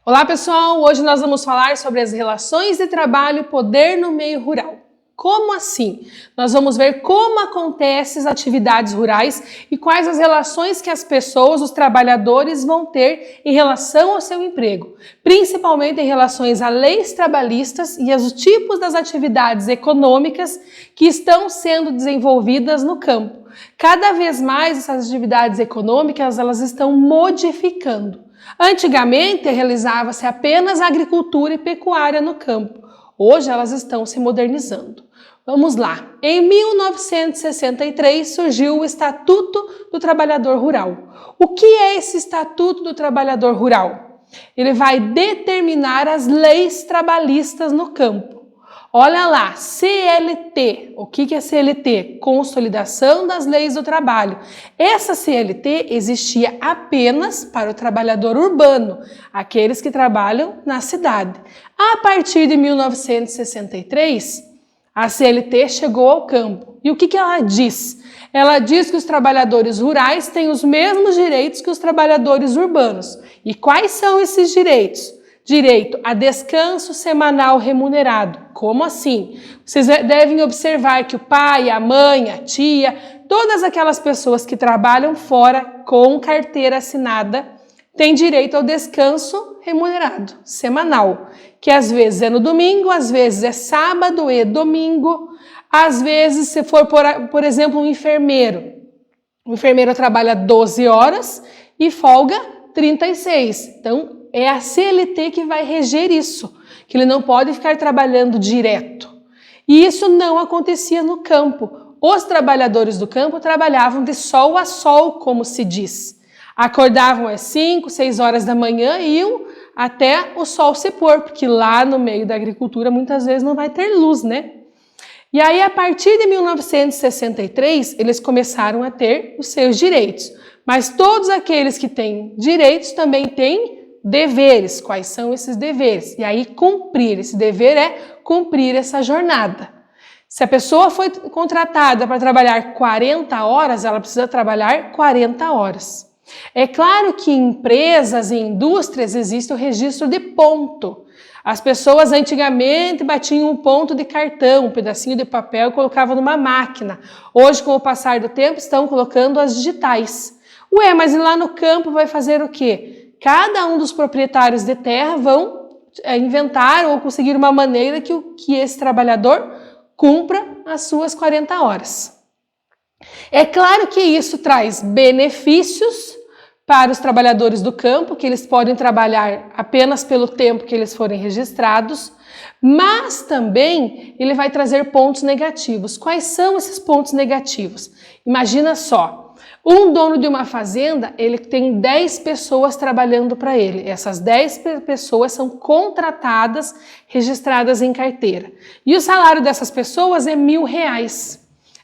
Olá pessoal, hoje nós vamos falar sobre as relações de trabalho e poder no meio rural. Como assim? Nós vamos ver como acontecem as atividades rurais e quais as relações que as pessoas, os trabalhadores vão ter em relação ao seu emprego, principalmente em relações a leis trabalhistas e aos tipos das atividades econômicas que estão sendo desenvolvidas no campo. Cada vez mais essas atividades econômicas elas estão modificando. Antigamente realizava-se apenas agricultura e pecuária no campo. Hoje elas estão se modernizando. Vamos lá. Em 1963 surgiu o Estatuto do Trabalhador Rural. O que é esse Estatuto do Trabalhador Rural? Ele vai determinar as leis trabalhistas no campo. Olha lá, CLT. O que é CLT? Consolidação das Leis do Trabalho. Essa CLT existia apenas para o trabalhador urbano, aqueles que trabalham na cidade. A partir de 1963, a CLT chegou ao campo. E o que ela diz? Ela diz que os trabalhadores rurais têm os mesmos direitos que os trabalhadores urbanos. E quais são esses direitos? Direito a descanso semanal remunerado. Como assim? Vocês devem observar que o pai, a mãe, a tia, todas aquelas pessoas que trabalham fora com carteira assinada têm direito ao descanso remunerado, semanal, que às vezes é no domingo, às vezes é sábado e domingo, às vezes se for, por exemplo, um enfermeiro. O enfermeiro trabalha 12 horas e folga 36. Então, é a CLT que vai reger isso, que ele não pode ficar trabalhando direto. E isso não acontecia no campo. Os trabalhadores do campo trabalhavam de sol a sol, como se diz. Acordavam às 5, 6 horas da manhã e iam até o sol se pôr, porque lá no meio da agricultura muitas vezes não vai ter luz, né? E aí, a partir de 1963, eles começaram a ter os seus direitos. Mas todos aqueles que têm direitos também têm deveres. Quais são esses deveres? E aí cumprir, esse dever é cumprir essa jornada. Se a pessoa foi contratada para trabalhar 40 horas, ela precisa trabalhar 40 horas. É claro que em empresas e indústrias existe o registro de ponto. As pessoas antigamente batiam um ponto de cartão, um pedacinho de papel e colocavam numa máquina. Hoje, com o passar do tempo, estão colocando as digitais. Ué, mas lá no campo vai fazer o quê? Cada um dos proprietários de terra vão inventar ou conseguir uma maneira que esse trabalhador cumpra as suas 40 horas. É claro que isso traz benefícios para os trabalhadores do campo, que eles podem trabalhar apenas pelo tempo que eles forem registrados, mas também ele vai trazer pontos negativos. Quais são esses pontos negativos? Imagina só. Um dono de uma fazenda, ele tem 10 pessoas trabalhando para ele. Essas 10 pessoas são contratadas, registradas em carteira. E o salário dessas pessoas é R$1.000.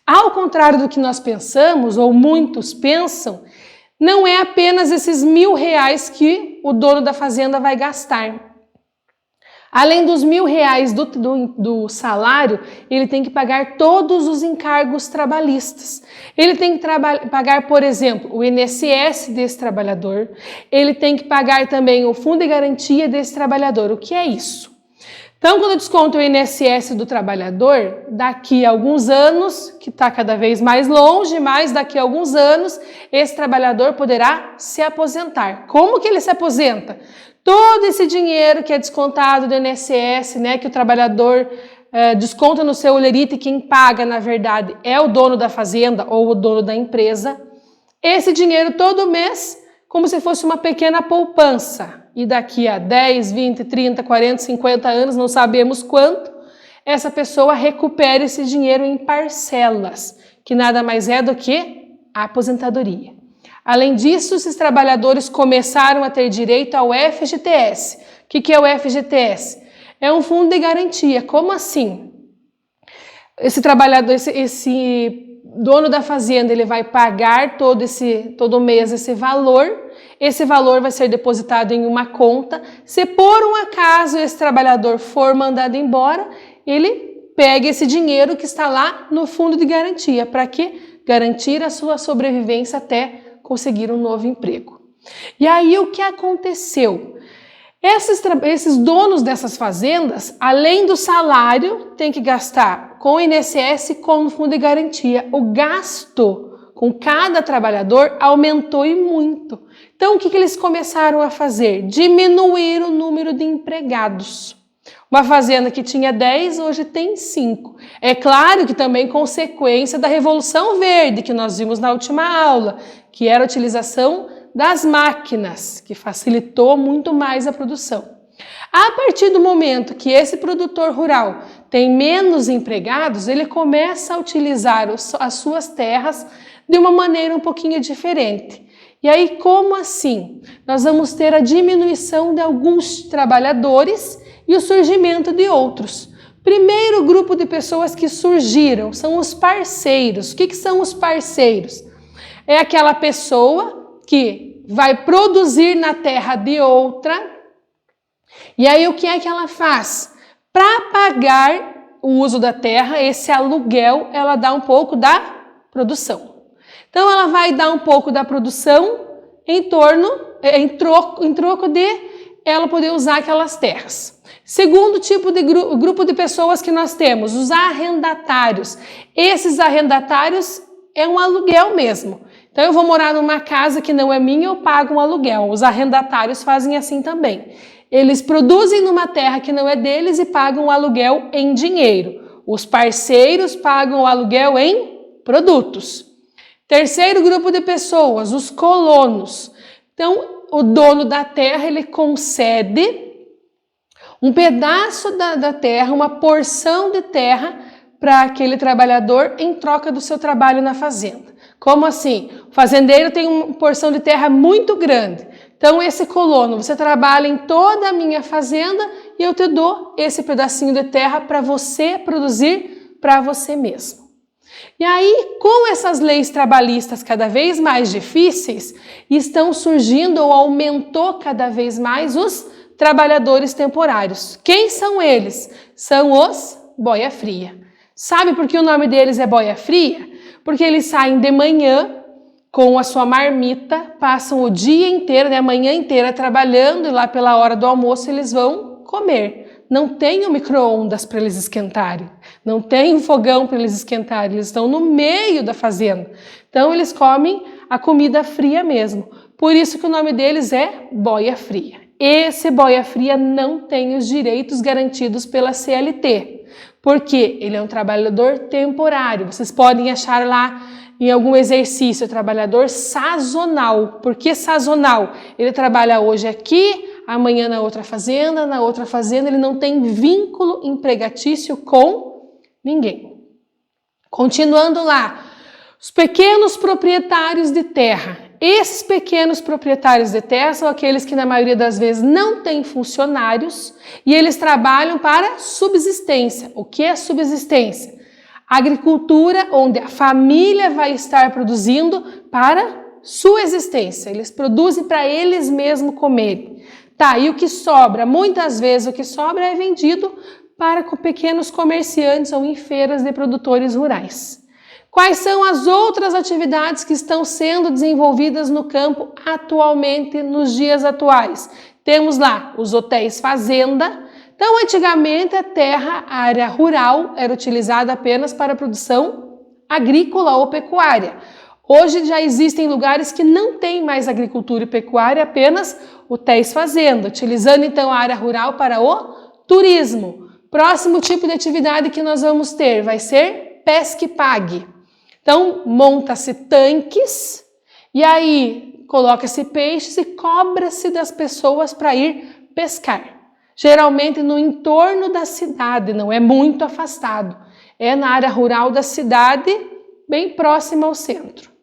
Ao contrário do que nós pensamos, ou muitos pensam, não é apenas esses R$1.000 que o dono da fazenda vai gastar. Além dos R$1.000 do salário, ele tem que pagar todos os encargos trabalhistas. Ele tem que pagar, por exemplo, o INSS desse trabalhador. Ele tem que pagar também o fundo de garantia desse trabalhador. O que é isso? Então, quando desconta o INSS do trabalhador, daqui a alguns anos, que está cada vez mais longe, mas daqui a alguns anos, esse trabalhador poderá se aposentar. Como que ele se aposenta? Todo esse dinheiro que é descontado do INSS, né, que o trabalhador desconta no seu olerite, quem paga, na verdade, é o dono da fazenda ou o dono da empresa. Esse dinheiro todo mês, como se fosse uma pequena poupança. E daqui a 10, 20, 30, 40, 50 anos, não sabemos quanto, essa pessoa recupera esse dinheiro em parcelas, que nada mais é do que a aposentadoria. Além disso, esses trabalhadores começaram a ter direito ao FGTS. O que é o FGTS? É um fundo de garantia. Como assim? Esse trabalhador, esse dono da fazenda, ele vai pagar todo mês esse valor vai ser depositado em uma conta. Se por um acaso esse trabalhador for mandado embora, ele pega esse dinheiro que está lá no fundo de garantia. Para quê? Garantir a sua sobrevivência até conseguir um novo emprego. E aí o que aconteceu? Esses donos dessas fazendas, além do salário, têm que gastar com o INSS e com o Fundo de Garantia. O gasto com cada trabalhador aumentou e muito. Então, o que eles começaram a fazer? Diminuir o número de empregados. Uma fazenda que tinha 10, hoje tem 5. É claro que também consequência da Revolução Verde, que nós vimos na última aula, que era a utilização das máquinas, que facilitou muito mais a produção. A partir do momento que esse produtor rural tem menos empregados, ele começa a utilizar as suas terras de uma maneira um pouquinho diferente. E aí, como assim? Nós vamos ter a diminuição de alguns trabalhadores e o surgimento de outros. Primeiro grupo de pessoas que surgiram são os parceiros. O que são os parceiros? É aquela pessoa que vai produzir na terra de outra. E aí, o que é que ela faz? Para pagar o uso da terra, esse aluguel, ela dá um pouco da produção. Então, ela vai dar um pouco da produção em troco de ela poder usar aquelas terras. Segundo tipo de grupo de pessoas que nós temos, os arrendatários. Esses arrendatários é um aluguel mesmo. Então, eu vou morar numa casa que não é minha, eu pago um aluguel. Os arrendatários fazem assim também. Eles produzem numa terra que não é deles e pagam o aluguel em dinheiro. Os parceiros pagam o aluguel em produtos. Terceiro grupo de pessoas, os colonos. Então, o dono da terra, ele concede um pedaço da terra, uma porção de terra para aquele trabalhador em troca do seu trabalho na fazenda. Como assim? O fazendeiro tem uma porção de terra muito grande. Então, esse colono, você trabalha em toda a minha fazenda e eu te dou esse pedacinho de terra para você produzir para você mesmo. E aí, com essas leis trabalhistas cada vez mais difíceis, estão surgindo ou aumentou cada vez mais os trabalhadores temporários. Quem são eles? São os boia fria. Sabe por que o nome deles é boia fria? Porque eles saem de manhã com a sua marmita, passam o dia inteiro, a manhã inteira trabalhando e lá pela hora do almoço eles vão comer. Não tem um micro-ondas para eles esquentarem, não tem um fogão para eles esquentarem, eles estão no meio da fazenda. Então eles comem a comida fria mesmo. Por isso que o nome deles é boia fria. Esse boia fria não tem os direitos garantidos pela CLT, porque ele é um trabalhador temporário. Vocês podem achar lá em algum exercício, trabalhador sazonal. Por que sazonal? Ele trabalha hoje aqui, amanhã na outra fazenda, ele não tem vínculo empregatício com ninguém. Continuando lá, os pequenos proprietários de terra. Esses pequenos proprietários de terra são aqueles que na maioria das vezes não têm funcionários e eles trabalham para subsistência. O que é subsistência? Agricultura onde a família vai estar produzindo para sua existência. Eles produzem para eles mesmos comerem. Tá, e o que sobra? Muitas vezes o que sobra é vendido para pequenos comerciantes ou em feiras de produtores rurais. Quais são as outras atividades que estão sendo desenvolvidas no campo atualmente, nos dias atuais? Temos lá os hotéis fazenda. Então, antigamente, a área rural era utilizada apenas para a produção agrícola ou pecuária. Hoje já existem lugares que não tem mais agricultura e pecuária, apenas hotéis fazenda, utilizando então a área rural para o turismo. Próximo tipo de atividade que nós vamos ter vai ser pesca e pague. Então, monta-se tanques e aí coloca-se peixes e cobra-se das pessoas para ir pescar. Geralmente no entorno da cidade, não é muito afastado. É na área rural da cidade, bem próxima ao centro.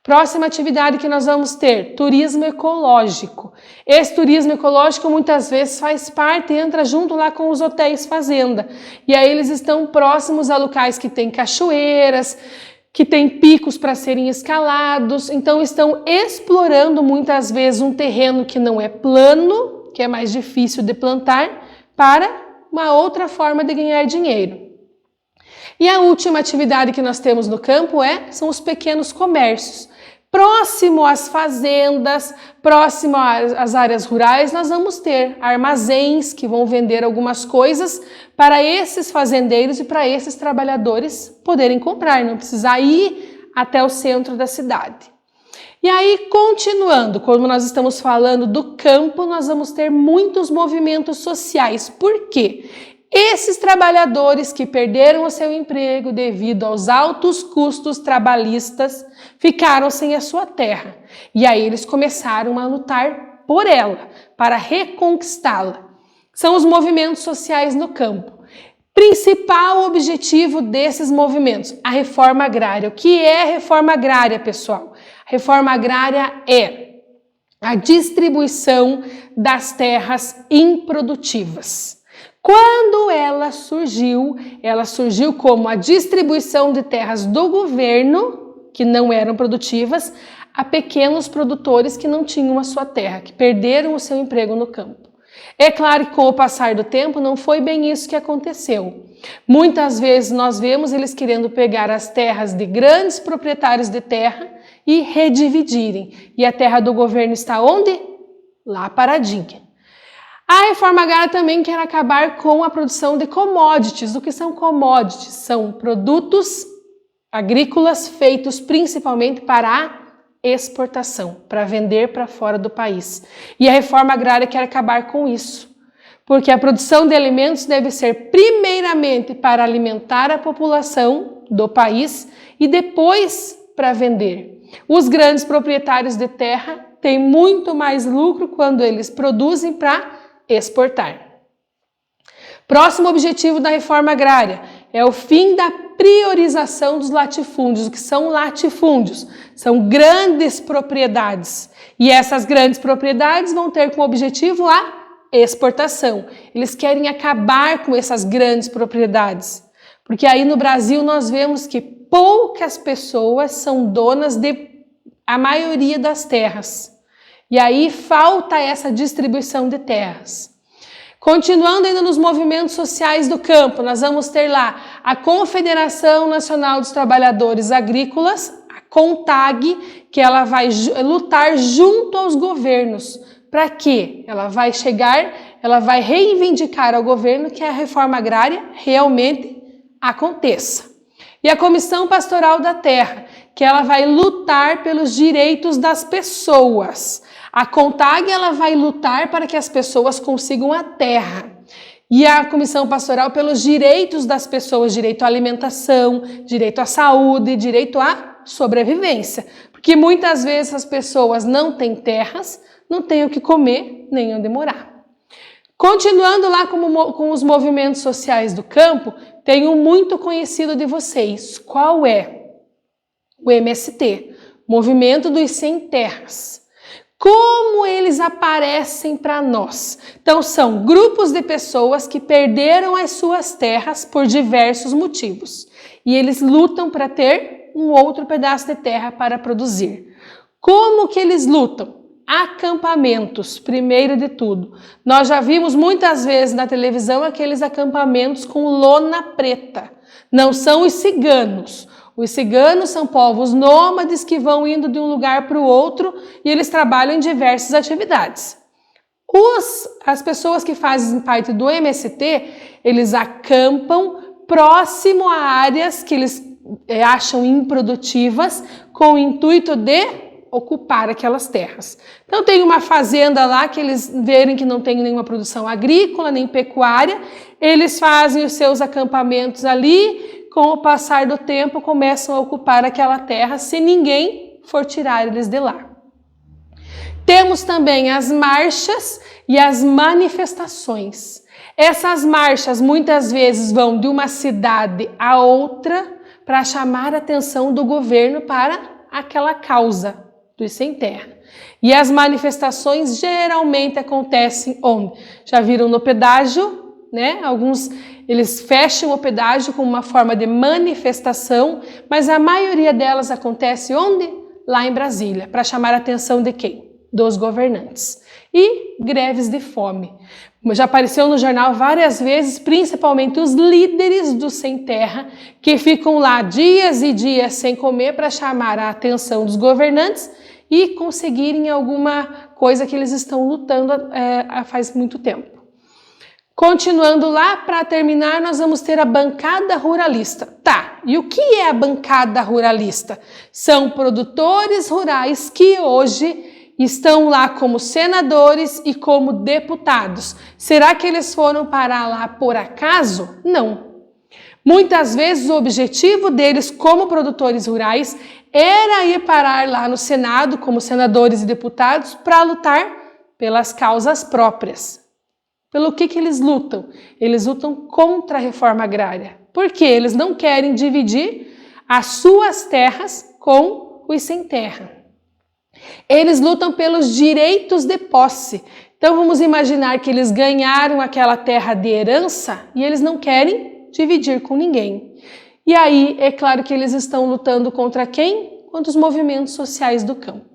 Próxima atividade que nós vamos ter, turismo ecológico. Esse turismo ecológico muitas vezes faz parte, entra junto lá com os hotéis fazenda. E aí eles estão próximos a locais que tem cachoeiras, que tem picos para serem escalados. Então estão explorando muitas vezes um terreno que não é plano, que é mais difícil de plantar, para uma outra forma de ganhar dinheiro. E a última atividade que nós temos no campo são os pequenos comércios. Próximo às fazendas, próximo às áreas rurais, nós vamos ter armazéns que vão vender algumas coisas para esses fazendeiros e para esses trabalhadores poderem comprar, não precisar ir até o centro da cidade. E aí, continuando, como nós estamos falando do campo, nós vamos ter muitos movimentos sociais. Por quê? Esses trabalhadores que perderam o seu emprego devido aos altos custos trabalhistas ficaram sem a sua terra. E aí eles começaram a lutar por ela, para reconquistá-la. São os movimentos sociais no campo. Principal objetivo desses movimentos, a reforma agrária. O que é reforma agrária, pessoal? A reforma agrária é a distribuição das terras improdutivas. Quando ela surgiu como a distribuição de terras do governo, que não eram produtivas, a pequenos produtores que não tinham a sua terra, que perderam o seu emprego no campo. É claro que com o passar do tempo não foi bem isso que aconteceu. Muitas vezes nós vemos eles querendo pegar as terras de grandes proprietários de terra e redividirem. E a terra do governo está onde? Lá paradinha. A reforma agrária também quer acabar com a produção de commodities. O que são commodities? São produtos agrícolas feitos principalmente para a exportação, para vender para fora do país. E a reforma agrária quer acabar com isso, porque a produção de alimentos deve ser primeiramente para alimentar a população do país e depois para vender. Os grandes proprietários de terra têm muito mais lucro quando eles produzem para exportar. Próximo objetivo da reforma agrária é o fim da priorização dos latifúndios. O que são latifúndios? São grandes propriedades. E essas grandes propriedades vão ter como objetivo a exportação. Eles querem acabar com essas grandes propriedades. Porque aí no Brasil nós vemos que poucas pessoas são donas de a maioria das terras. E aí falta essa distribuição de terras. Continuando ainda nos movimentos sociais do campo, nós vamos ter lá a Confederação Nacional dos Trabalhadores Agrícolas, a CONTAG, que ela vai lutar junto aos governos. Para quê? Ela vai reivindicar ao governo que a reforma agrária realmente aconteça. E a Comissão Pastoral da Terra, que ela vai lutar pelos direitos das pessoas. A CONTAG ela vai lutar para que as pessoas consigam a terra. E a Comissão Pastoral pelos direitos das pessoas, direito à alimentação, direito à saúde, direito à sobrevivência. Porque muitas vezes as pessoas não têm terras, não têm o que comer, nem onde morar. Continuando lá com os movimentos sociais do campo, tem um muito conhecido de vocês. Qual é? O MST, Movimento dos Sem Terras. Como eles aparecem para nós? Então, são grupos de pessoas que perderam as suas terras por diversos motivos. E eles lutam para ter um outro pedaço de terra para produzir. Como que eles lutam? Acampamentos, primeiro de tudo. Nós já vimos muitas vezes na televisão aqueles acampamentos com lona preta. Não são os ciganos. Os ciganos são povos nômades que vão indo de um lugar para o outro e eles trabalham em diversas atividades. As pessoas que fazem parte do MST, eles acampam próximo a áreas que eles acham improdutivas com o intuito de ocupar aquelas terras. Então tem uma fazenda lá que eles verem que não tem nenhuma produção agrícola nem pecuária, eles fazem os seus acampamentos ali, com o passar do tempo começam a ocupar aquela terra se ninguém for tirar eles de lá. Temos também as marchas e as manifestações. Essas marchas muitas vezes vão de uma cidade a outra para chamar a atenção do governo para aquela causa dos sem terra. E as manifestações geralmente acontecem onde? Já viram no pedágio, né? Alguns eles fecham o pedágio como uma forma de manifestação, mas a maioria delas acontece onde? Lá em Brasília, para chamar a atenção de quem? Dos governantes. E greves de fome. Já apareceu no jornal várias vezes, principalmente os líderes do sem terra, que ficam lá dias e dias sem comer para chamar a atenção dos governantes e conseguirem alguma coisa que eles estão lutando faz muito tempo. Continuando lá, para terminar, nós vamos ter a bancada ruralista. Tá, e o que é a bancada ruralista? São produtores rurais que hoje estão lá como senadores e como deputados. Será que eles foram parar lá por acaso? Não. Muitas vezes o objetivo deles como produtores rurais era ir parar lá no Senado como senadores e deputados para lutar pelas causas próprias. Pelo que eles lutam? Eles lutam contra a reforma agrária. Porque eles não querem dividir as suas terras com os sem terra. Eles lutam pelos direitos de posse. Então vamos imaginar que eles ganharam aquela terra de herança e eles não querem dividir com ninguém. E aí é claro que eles estão lutando contra quem? Contra os movimentos sociais do campo.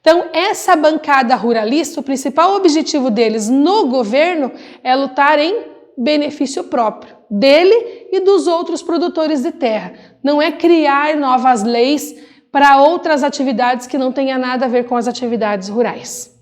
Então, essa bancada ruralista, o principal objetivo deles no governo é lutar em benefício próprio, dele e dos outros produtores de terra. Não é criar novas leis para outras atividades que não tenha nada a ver com as atividades rurais.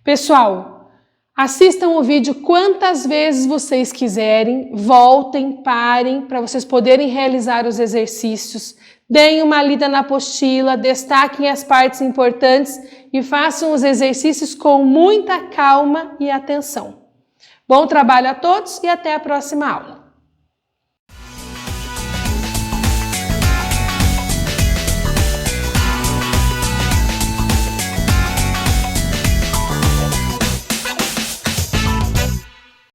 Pessoal, assistam o vídeo quantas vezes vocês quiserem, voltem, parem, para vocês poderem realizar os exercícios. Deem uma lida na apostila, destaquem as partes importantes e façam os exercícios com muita calma e atenção. Bom trabalho a todos e até a próxima aula.